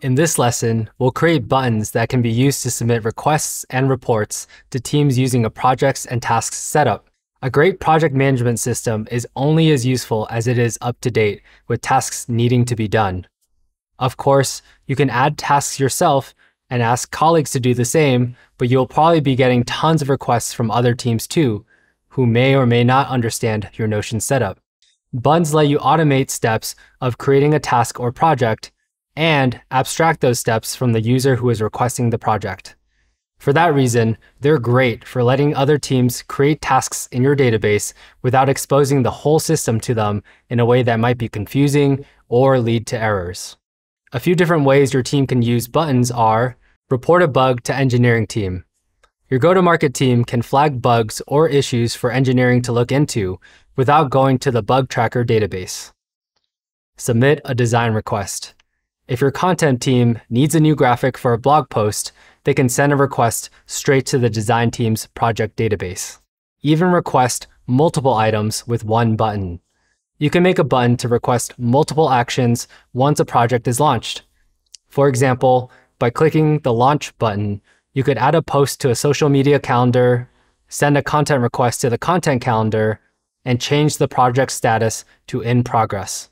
In this lesson, we'll create buttons that can be used to submit requests and reports to teams using a projects and tasks setup. A great project management system is only as useful as it is up to date with tasks needing to be done. Of course, you can add tasks yourself and ask colleagues to do the same, but you'll probably be getting tons of requests from other teams too, who may or may not understand your Notion setup. Buttons let you automate steps of creating a task or project and abstract those steps from the user who is requesting the project. For that reason, they're great for letting other teams create tasks in your database without exposing the whole system to them in a way that might be confusing or lead to errors. A few different ways your team can use buttons are: report a bug to engineering team. Your go-to-market team can flag bugs or issues for engineering to look into without going to the bug tracker database. Submit a design request. If your content team needs a new graphic for a blog post, they can send a request straight to the design team's project database. Even request multiple items with one button. You can make a button to request multiple actions once a project is launched. For example, by clicking the Launch button, you could add a post to a social media calendar, send a content request to the content calendar, and change the project status to in progress.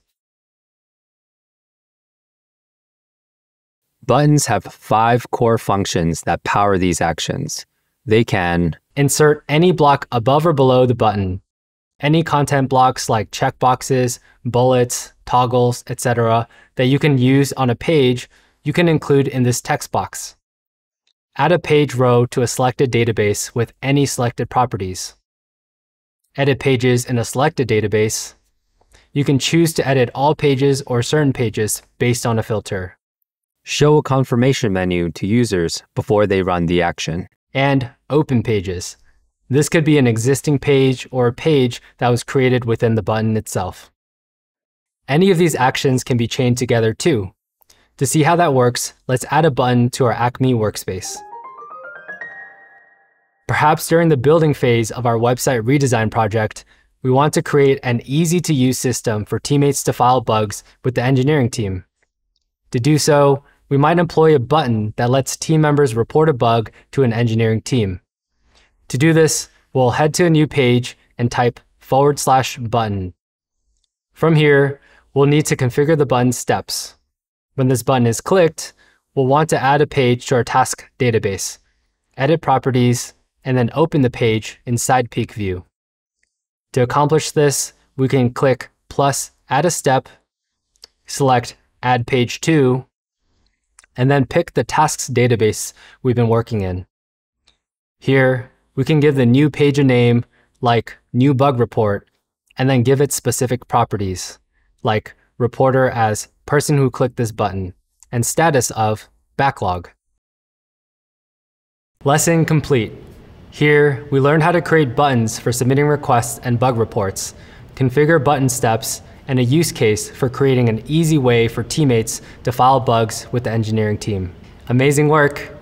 Buttons have 5 core functions that power these actions. They can insert any block above or below the button. Any content blocks like checkboxes, bullets, toggles, etc. that you can use on a page, you can include in this text box. Add a page row to a selected database with any selected properties. Edit pages in a selected database. You can choose to edit all pages or certain pages based on a filter. Show a confirmation menu to users before they run the action. And open pages. This could be an existing page or a page that was created within the button itself. Any of these actions can be chained together too. To see how that works, let's add a button to our Acme workspace. Perhaps during the building phase of our website redesign project, we want to create an easy-to-use system for teammates to file bugs with the engineering team. To do so, we might employ a button that lets team members report a bug to an engineering team. To do this, we'll head to a new page and type /button. From here, we'll need to configure the button's steps. When this button is clicked, we'll want to add a page to our task database, edit properties, and then open the page in Side Peek view. To accomplish this, we can click +Add a step, select Add Page To, and then pick the tasks database we've been working in. Here, we can give the new page a name like New Bug Report, and then give it specific properties like reporter as person who clicked this button, and status of backlog. Lesson complete. Here, we learned how to create buttons for submitting requests and bug reports, configure button steps, and a use case for creating an easy way for teammates to file bugs with the engineering team. Amazing work!